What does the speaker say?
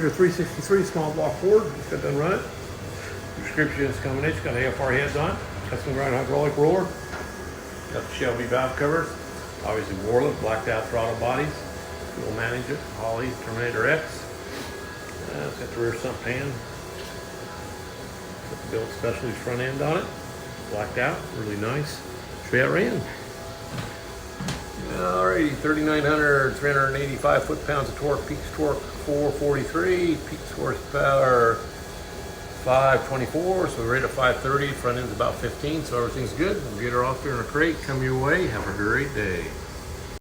Cruiser 363 small block Ford. Just got done running. Description is coming in. It's got AFR heads on. Got some grind hydraulic roller. Got the Shelby valve covers. Obviously Borla, blacked out throttle bodies. Fuel manager, Holley, Terminator X. It's got the rear sump pan. Got the Billet Specialties front end on it. Blacked out, really nice. Show you how it ran. Alrighty, 3,900, 385 foot-pounds of torque, peak torque 443, peak horsepower 524, so we're right at 530, front end's about 15, so everything's good. We'll get her off here in a crate, come your way, have a great day.